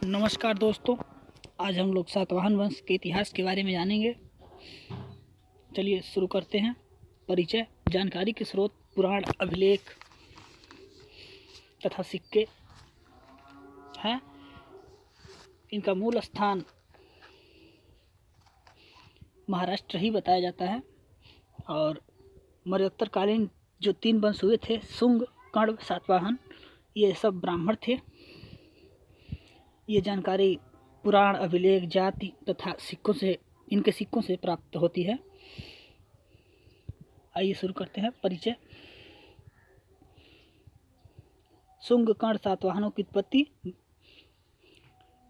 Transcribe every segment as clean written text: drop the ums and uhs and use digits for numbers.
नमस्कार दोस्तों, आज हम लोग सातवाहन वंश के इतिहास के बारे में जानेंगे। चलिए शुरू करते हैं। परिचय। जानकारी के स्रोत पुराण, अभिलेख तथा सिक्के हैं। इनका मूल स्थान महाराष्ट्र ही बताया जाता है। और मरणोत्तरकालीन जो 3 वंश हुए थे, शुंग, कण्व, सातवाहन, ये सब ब्राह्मण थे। ये जानकारी पुराण, अभिलेख, जाति तथा इनके सिक्कों से प्राप्त होती है। आइए शुरू करते हैं। परिचय। शुंग, कर्ण, सातवाहनों की उत्पत्ति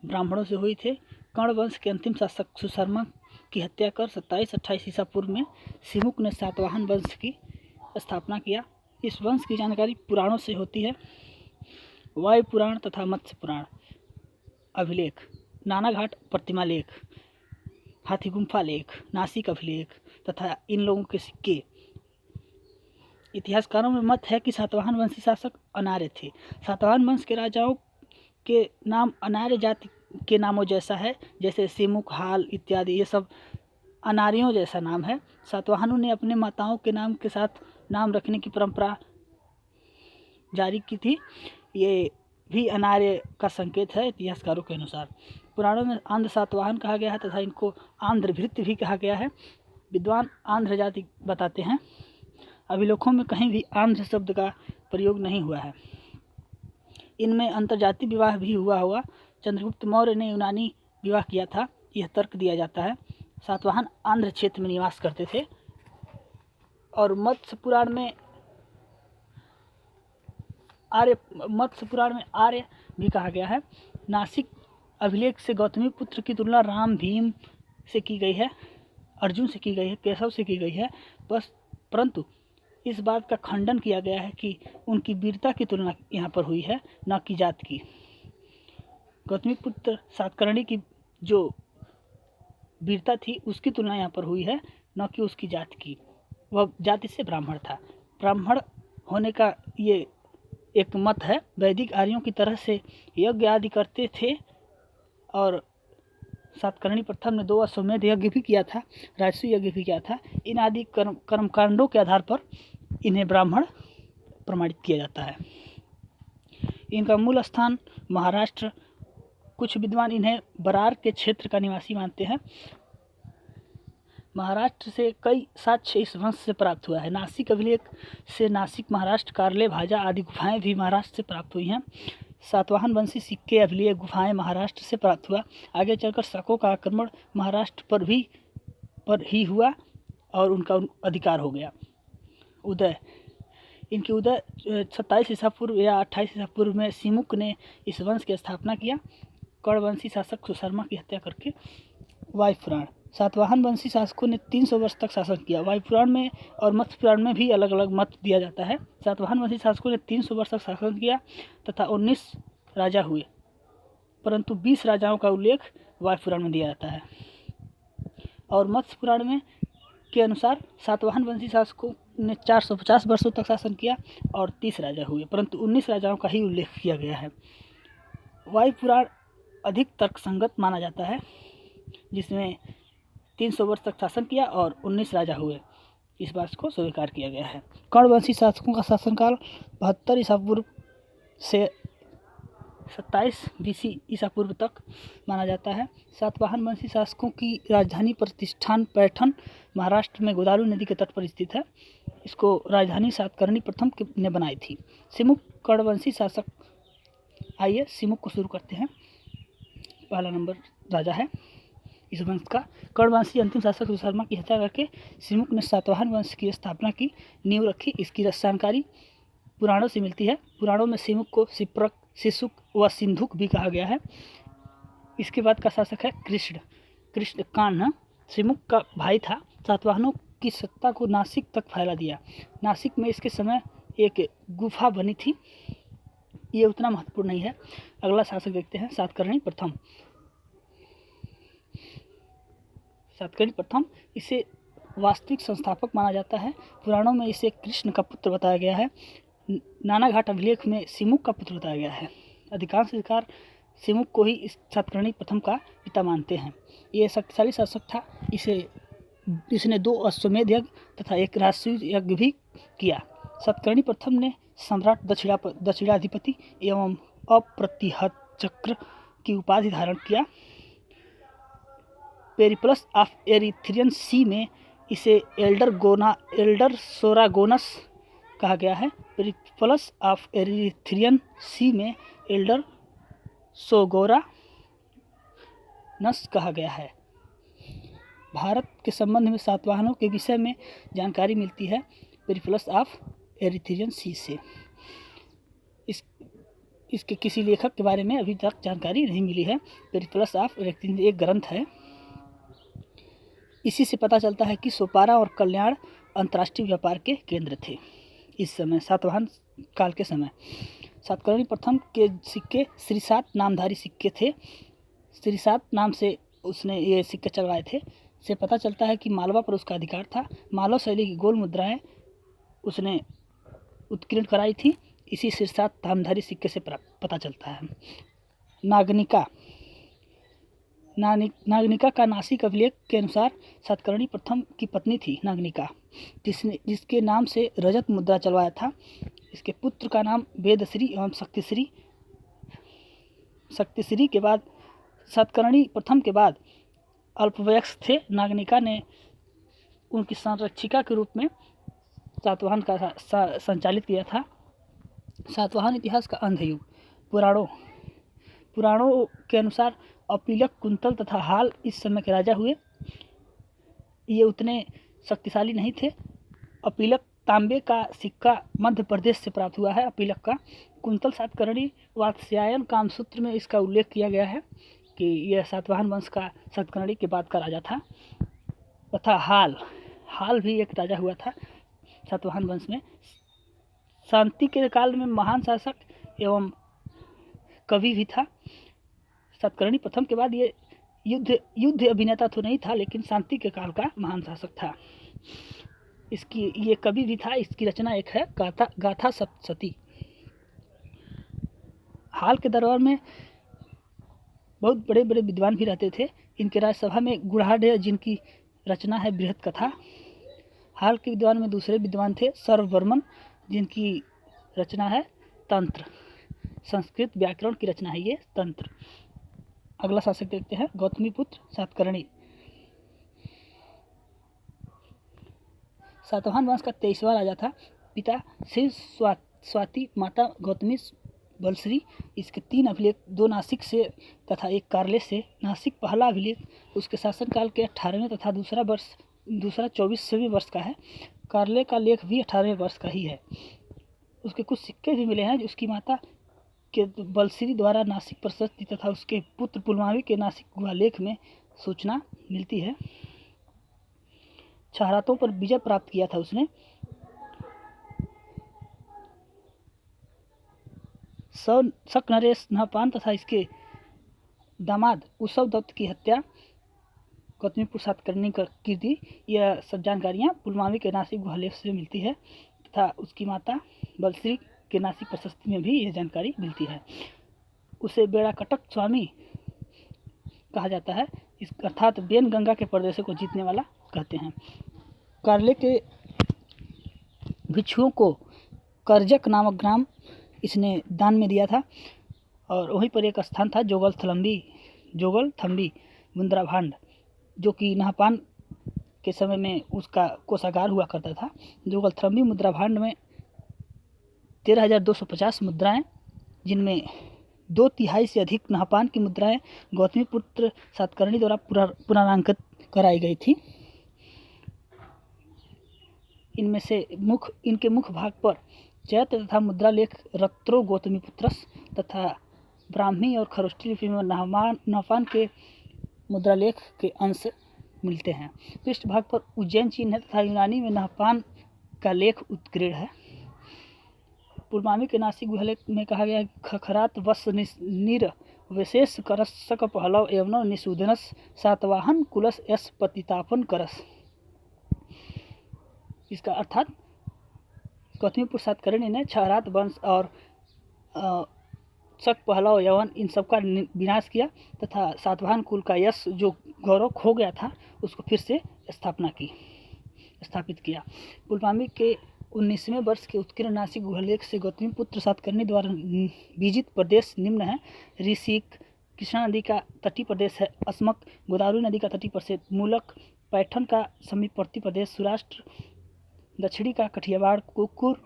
ब्राह्मणों से हुई थे। कर्ण वंश के अंतिम शासक सुशर्मा की हत्या कर 27-28 ईसा पूर्व में सिमुक ने सातवाहन वंश की स्थापना किया। इस वंश की जानकारी पुराणों से होती है। वायु पुराण तथा मत्स्य पुराण, अभिलेख, नानाघाट प्रतिमा लेख, हाथी गुम्फा लेख, नासिक अभिलेख तथा इन लोगों के सिक्के। इतिहासकारों में मत है कि सातवाहन वंशी शासक अनार्य थे। सातवाहन वंश के राजाओं के नाम अनार्य जाति के नामों जैसा है, जैसे सिमुक, हाल इत्यादि। ये सब अनार्यों जैसा नाम है। सातवाहनों ने अपने माताओं के नाम के साथ नाम रखने की परंपरा जारी की थी। ये भी अनार्य का संकेत है इतिहासकारों के अनुसार। पुराणों में आंध्र सातवाहन कहा गया है तथा इनको आंध्रभृत्य भी कहा गया है। विद्वान आंध्र जाति बताते हैं। अभिलेखों में कहीं भी आंध्र शब्द का प्रयोग नहीं हुआ है। इनमें अंतर्जातीय विवाह भी हुआ होगा। चंद्रगुप्त मौर्य ने यूनानी विवाह किया था, यह तर्क दिया जाता है। सातवाहन आंध्र क्षेत्र में निवास करते थे। और मत्स्य पुराण में आर्य भी कहा गया है। नासिक अभिलेख से गौतमी पुत्र की तुलना राम, भीम से की गई है, अर्जुन से की गई है, केशव से की गई है। परंतु इस बात का खंडन किया गया है कि उनकी वीरता की तुलना यहाँ पर हुई है, न कि जात की। गौतमी पुत्र सातकर्णी की जो वीरता थी उसकी तुलना यहाँ पर हुई है, न कि उसकी जात की। वह जाति से ब्राह्मण था। ब्राह्मण होने का ये एक मत है। वैदिक आर्यों की तरह से यज्ञ आदि करते थे और सातकर्णी प्रथम ने 2 अश्वमेध यज्ञ भी किया था, राजसूय यज्ञ भी किया था। इन आदि कर्मकांडों के आधार पर इन्हें ब्राह्मण प्रमाणित किया जाता है। इनका मूल स्थान महाराष्ट्र। कुछ विद्वान इन्हें बरार के क्षेत्र का निवासी मानते हैं। महाराष्ट्र से कई साक्ष्य इस वंश से प्राप्त हुआ है। नासिक अभिलेख से नासिक, महाराष्ट्र, कार्ले, भाजा आदि गुफाएं भी महाराष्ट्र से प्राप्त हुई हैं। सातवाहन वंशी सिक्के, अभिलेख, गुफाएं महाराष्ट्र से प्राप्त हुआ। आगे चलकर शकों का आक्रमण महाराष्ट्र पर ही हुआ और उनका अधिकार हो गया। उदय। इनके उदय 27 ईसा पूर्व या 28 ईसा पूर्व में सिमुक ने इस वंश की स्थापना किया, कण्ववंशी शासक सुशर्मा की हत्या करके। वायु पुराण। सातवाहन वंशी शासकों ने 300 वर्ष तक शासन किया। वायु पुराण में और मत्स्य पुराण में भी अलग अलग मत दिया जाता है। सातवाहन वंशी शासकों ने 300 वर्ष तक शासन किया तथा 19 राजा हुए, परंतु 20 राजाओं का उल्लेख वायु पुराण में दिया जाता है। और मत्स्य पुराण में के अनुसार सातवाहन वंशी शासकों ने 450 वर्षों तक शासन किया और 30 राजा हुए, परंतु 19 राजाओं का ही उल्लेख किया गया है। वायु पुराण अधिक तर्कसंगत माना जाता है, जिसमें 300 वर्ष तक शासन किया और 19 राजा हुए। इस बात को स्वीकार किया गया है। कण्ववंशी शासकों का शासनकाल 72 ईसा पूर्व से 27 BC ईसा पूर्व तक माना जाता है। सातवाहन वंशी शासकों की राजधानी प्रतिष्ठान पैठण महाराष्ट्र में गोदावरी नदी के तट पर स्थित है। इसको राजधानी सातकर्णी प्रथम ने बनाई थी। सिमुक कण्ववंशी शासक। आइए सिमुक को शुरू करते हैं। पहला नंबर राजा है इस वंश का। कण्ववंशी अंतिम शासक सुशर्मा की हत्या करके सिमुक ने सातवाहन वंश की स्थापना की, नींव रखी। इसकी जानकारी पुराणों से मिलती है। पुराणों में सिमुक को सिप्रक, सिसुक व सिंधुक भी कहा गया है। इसके बाद का शासक है कृष्ण कान्ह। सिमुक का भाई था। सातवाहनों की सत्ता को नासिक तक फैला दिया। नासिक में इसके समय एक गुफा बनी थी। ये उतना महत्वपूर्ण नहीं है। अगला शासक देखते हैं, सातकर्णी प्रथम। सातकर्णी प्रथम इसे वास्तविक संस्थापक माना जाता है। पुराणों में इसे कृष्ण का पुत्र बताया गया है। नानाघाट अभिलेख में सिमुक का पुत्र बताया गया है। अधिकांश अधिकार सिमुक को ही इस सातकर्णी प्रथम का पिता मानते हैं। ये शक्तिशाली शासक था। इसने 2 अश्वमेध यज्ञ तथा एक राजसूय यज्ञ भी किया। सातकर्णी प्रथम ने सम्राट दक्षिणाधिपति एवं अप्रतिहत चक्र की उपाधि धारण किया। पेरिप्लस ऑफ एरिथ्रियन सी में इसे एल्डर सोरागोनस कहा गया है। पेरिप्लस ऑफ एरिथ्रियन सी में एल्डर सोगोरानस कहा गया है। भारत के संबंध में सातवाहनों के विषय में जानकारी मिलती है पेरिप्लस ऑफ एरिथ्रियन सी से। इसके किसी लेखक के बारे में अभी तक जानकारी नहीं मिली है। पेरिप्लस ऑफ एरिथ्रियन एक ग्रंथ है। इसी से पता चलता है कि सोपारा और कल्याण अंतर्राष्ट्रीय व्यापार के केंद्र थे इस समय, सातवाहन काल के समय। सातकर्णी प्रथम के सिक्के श्रीसात नामधारी सिक्के थे। श्रीसात नाम से उसने ये सिक्के चलवाए थे। से पता चलता है कि मालवा पर उसका अधिकार था। मालव शैली की गोल मुद्राएं उसने उत्कीर्ण कराई थी। इसी श्रीसात नामधारी सिक्के से पता चलता है। नागनिका का नासिक अभिलेख के अनुसार सातकर्णी प्रथम की पत्नी थी नागनिका, जिसके नाम से रजत मुद्रा चलवाया था। इसके पुत्र का नाम वेदश्री एवं शक्तिश्री के बाद सातकर्णी प्रथम के बाद अल्पवयस्क थे। नागनिका ने उनकी संरक्षिका के रूप में सातवाहन का संचालित किया था। सातवाहन इतिहास का अंधयुग। पुराणों के अनुसार अपीलक, कुंतल तथा हाल इस समय के राजा हुए। ये उतने शक्तिशाली नहीं थे। अपीलक तांबे का सिक्का मध्य प्रदेश से प्राप्त हुआ है। अपीलक का कुंतल सातकर्णी वात्स्यायन कामसूत्र में इसका उल्लेख किया गया है कि यह सातवाहन वंश का सातकर्णी के बाद का राजा था। तथा हाल भी एक राजा हुआ था सातवाहन वंश में। शांति के काल में महान शासक एवं कवि भी था। सातकर्णी प्रथम के बाद ये युद्ध अभिनेता तो नहीं था, लेकिन शांति के काल का महान शासक था। इसकी ये कवि भी था। इसकी रचना एक है गाथा सप्तशती। हाल के दरबार में बहुत बड़े बड़े विद्वान भी रहते थे। इनके राज्यसभा में गुढ़ाढ्य, जिनकी रचना है बृहत कथा। हाल के विद्वान में दूसरे विद्वान थे सर्ववर्मन, जिनकी रचना है तंत्र। संस्कृत व्याकरण की रचना है ये तंत्र। अगला शासक देखते हैं, गौतमीपुत्र सातकर्णी। सातवाहन वंश का 23वां राजा था। पिता श्री स्वाति, माता गौतमी बलश्री। इसके 3 अभिलेख, 2 नासिक से तथा एक कारले से। नासिक पहला अभिलेख उसके शासनकाल के 18वें तथा दूसरा 24वें वर्ष का है। कारले का लेख भी 18वें वर्ष का ही है। उसके कुछ सिक्के भी मिले हैं। उसकी माता के बलश्री द्वारा नासिक प्रशस्ति तथा उसके पुत्र पुलमावी के नासिक गुहालेख में सूचना मिलती है। छहरातों पर विजय प्राप्त किया था उसने। शक नरेश नहपान तथा इसके दामाद उसव दत्त की हत्या गौतमीपुर सातकर्णी की थी। यह सब जानकारियाँ पुलमावी के नासिक गुहालेख से मिलती है तथा उसकी माता बलश्री के नासिक प्रशस्ति में भी यह जानकारी मिलती है। उसे बेड़ा कटक स्वामी कहा जाता है, इस अर्थात बेन गंगा के प्रदेशों को जीतने वाला कहते हैं। कारले के भिक्षुओं को करजक नामक ग्राम इसने दान में दिया था और वहीं पर एक स्थान था जोगल थम्बी मुद्राभांड, जो कि नहपान के समय में उसका कोषागार हुआ करता था। जोगल थम्बी मुद्राभांड में 13,250 मुद्राएं, जिनमें 2/3 से अधिक नहपान की मुद्राएं गौतमीपुत्र सातकर्णी द्वारा पुनरांकित कराई गई थी। इनमें से इनके मुख्य भाग पर चैत्र तथा मुद्रा लेख रत्रो गौतमीपुत्रस तथा ब्राह्मी और खरोष्ठी लिपि में नहपान के मुद्रा लेख के अंश मिलते हैं। पृष्ठ भाग पर उज्जैन चिन्ह है तथा यूनानी में नहपान का लेख उत्कीर्ण है। पुलमावी के नासिक गुहालेख में कहा गया है, खखरात वस निर विशेष करसक पहलव एवं निषूदनस सातवाहन कुलस यस पतितापन करस। इसका अर्थात गौतमीपुर सातकर्णी ने छहरात वंश और शक, पहलव, यवन इन सब का विनाश किया तथा सातवाहन कुल का यश जो गौरव खो गया था उसको फिर से स्थापित किया। पुलमावी के 19वें वर्ष के उत्कीर्ण नासिक गुहलेख से गौतमीपुत्र सातकर्णी द्वारा विजित प्रदेश निम्न है। ऋषिक कृष्णा नदी का तटीय प्रदेश है। अस्मक गोदावरी नदी का तटीय प्रदेश, मूलक पैठन का समीपवर्ती प्रदेश, सौराष्ट्र दक्षिणी का कठियावाड़, कुकुर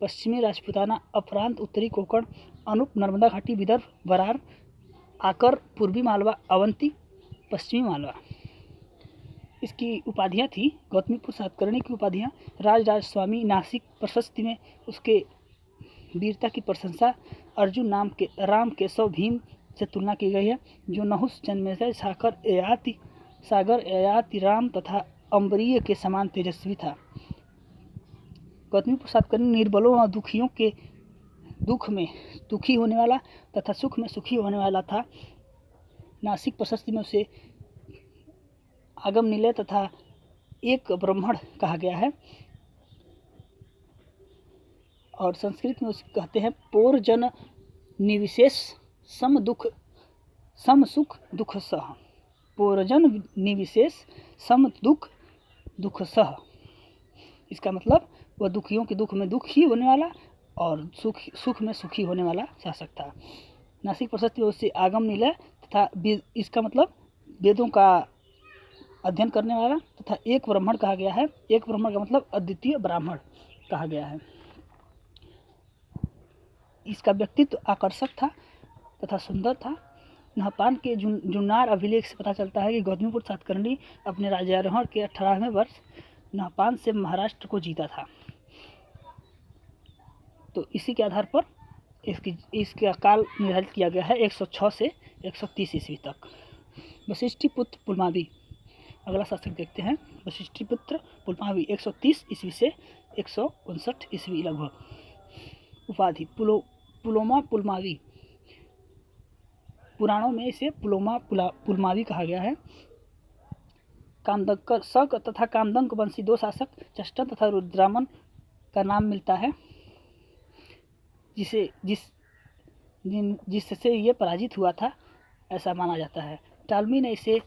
पश्चिमी राजपूताना, अपरांत उत्तरी कोंकण, अनूप नर्मदा घाटी, विदर्भ, बरार, आकर पूर्वी मालवा, अवंती पश्चिमी मालवा। इसकी उपाधियाँ थी गौतमीपुत्र सातकर्णी की उपाधियाँ। राज स्वामी नासिक प्रशस्ति में उसके वीरता की प्रशंसा अर्जुन नाम के राम केशव भीम से तुलना की गई है, जो नहुस जन्मेजय सागर ययाति राम तथा अम्बरीय के समान तेजस्वी था। गौतमीपुत्र सातकर्णी निर्बलों और दुखियों के दुख में दुखी होने वाला तथा सुख में सुखी होने वाला था। नासिक प्रशस्ति में उसे आगम निलय तथा एक ब्राह्मण कहा गया है और संस्कृत में उसे कहते हैं पोर जन निविशेष सम सुख दुख सह। पोरजन निविशेष सम दुख सह, इसका मतलब वह दुखियों के दुख में दुखी होने वाला और सुख में सुखी होने वाला शासक था। नासिक प्रशस्ति में उससे आगम निलय तथा इसका मतलब वेदों का अध्ययन करने वाला तथा एक ब्राह्मण कहा गया है। एक ब्राह्मण का मतलब अद्वितीय ब्राह्मण कहा गया है। इसका व्यक्तित्व आकर्षक था तथा सुंदर था। नहपान के जुन्नार अभिलेख से पता चलता है कि गौतमीपुत्र सातकर्णी अपने राज्यारोहण के 18वें वर्ष नहपान से महाराष्ट्र को जीता था। तो इसी के आधार पर इसका काल निर्धारित किया गया है 106 से 130 ईस्वी तक। वशिष्ठिपुत्र पुलमावी, अगला शासक देखते हैं। वशिष्ठिपुत्र पुलमावी 130 ईस्वी से 159 ईस्वी लगभग। उपाधि पुलोमा पुलमावी, पुराणों में इसे पुलमावी कहा गया है। कामदंक तथा कामदंक वंशी 2 शासक चष्टन तथा रुद्रामन का नाम मिलता है, जिससे ये पराजित हुआ था ऐसा माना जाता है। टालमी ने इसे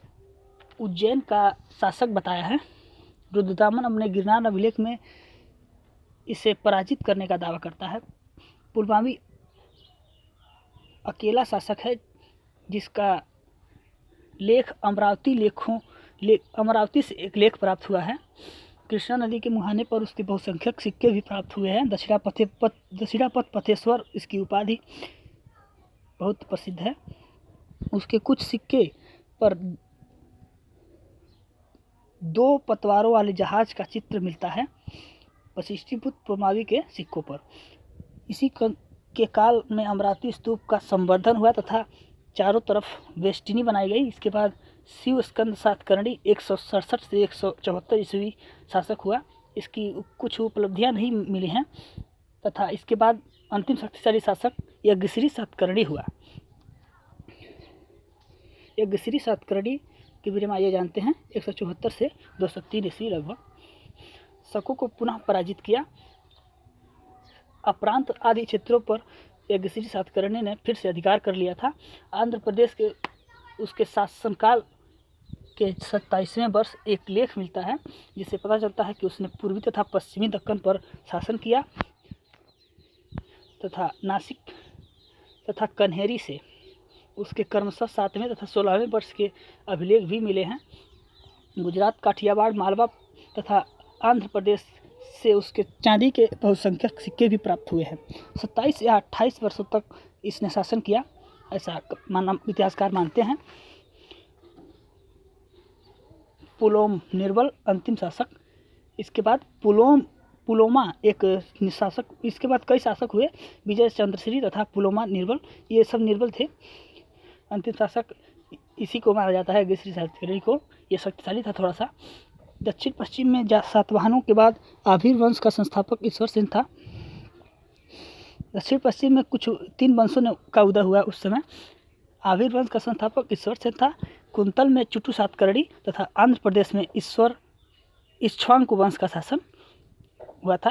उज्जैन का शासक बताया है। रुद्रदामन अपने गिरनार अभिलेख में इसे पराजित करने का दावा करता है। पुलमावी अकेला शासक है जिसका लेख अमरावती से एक लेख प्राप्त हुआ है। कृष्णा नदी के मुहाने पर उसके बहुसंख्यक सिक्के भी प्राप्त हुए हैं। दक्षिणापथ पथेश्वर इसकी उपाधि बहुत प्रसिद्ध है। उसके कुछ सिक्के पर 2 पतवारों वाले जहाज का चित्र मिलता है वशिष्ठिपुत्र पुलमावी के सिक्कों पर। इसी के काल में अमरावती स्तूप का संवर्धन हुआ तथा चारों तरफ वेष्टिनी बनाई गई। इसके बाद शिव स्कंद सातकर्णी 167 से 174 ईस्वी शासक हुआ। इसकी कुछ उपलब्धियां नहीं मिली हैं तथा इसके बाद अंतिम शक्तिशाली शासक यज्ञश्री सातकर्णी हुआ। यज्ञश्री सातकर्णी के बारे में ये जानते हैं 174 से 203 ईस्वी लगभग। शकों को पुनः पराजित किया। अपरांत आदि क्षेत्रों पर यज्ञश्री सातकर्णी ने फिर से अधिकार कर लिया था। आंध्र प्रदेश के उसके शासनकाल के 27वें वर्ष एक लेख मिलता है जिससे पता चलता है कि उसने पूर्वी तथा पश्चिमी दक्कन पर शासन किया तथा नासिक तथा कन्हेरी से उसके क्रमशः 7वें तथा 16वें वर्ष के अभिलेख भी मिले हैं। गुजरात, काठियावाड़, मालवा तथा आंध्र प्रदेश से उसके चांदी के बहुसंख्यक सिक्के भी प्राप्त हुए हैं। 27 या 28 वर्षों तक इसने शासन किया ऐसा इतिहासकार मानते हैं। पुलोम निर्बल अंतिम शासक। इसके बाद पुलोमा एक शासक। इसके बाद कई शासक हुए, विजय चंद्रश्री तथा पुलोमा निर्बल, ये सब निर्बल थे। अंतिम शासक इसी को माना जाता है यज्ञश्री सातकर्णी को। ये शक्तिशाली था थोड़ा सा। दक्षिण पश्चिम में सातवाहनों के बाद आभीर वंश का संस्थापक ईश्वर सेन था। दक्षिण पश्चिम में कुछ 3 वंशों का उदय हुआ उस समय। आभीर वंश का संस्थापक ईश्वर सेन था। कुंतल में चुटू सातकर्णी तथा आंध्र प्रदेश में इक्ष्वाकु वंश का शासन हुआ था।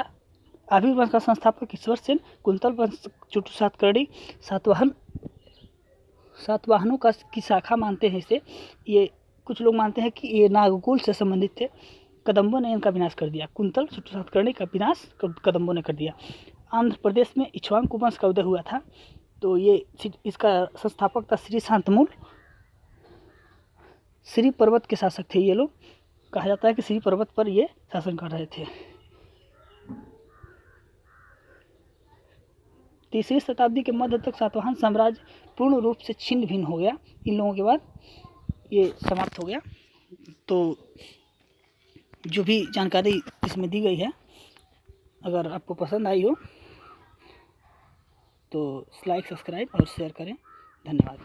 आबिर वंश का संस्थापक ईश्वर सेन, कुंतल वंश चुटू सातकर्णी, सातवाहनों का की शाखा मानते हैं इसे। ये कुछ लोग मानते हैं कि ये नागकुल से संबंधित थे। कदम्बों ने इनका विनाश कर दिया। कुंतल चुटू सातकर्णी का विनाश कदम्बों ने कर दिया। आंध्र प्रदेश में इक्ष्वाकु वंश का उदय हुआ था, तो ये इसका संस्थापक था श्री शांतमूल। श्री पर्वत के शासक थे ये लोग। कहा जाता है कि श्री पर्वत पर ये शासन कर रहे थे। 3वीं शताब्दी के मध्य तक सातवाहन साम्राज्य पूर्ण रूप से छिन्न भिन्न हो गया। इन लोगों के बाद ये समाप्त हो गया। तो जो भी जानकारी इसमें दी गई है, अगर आपको पसंद आई हो तो लाइक, सब्सक्राइब और शेयर करें। धन्यवाद।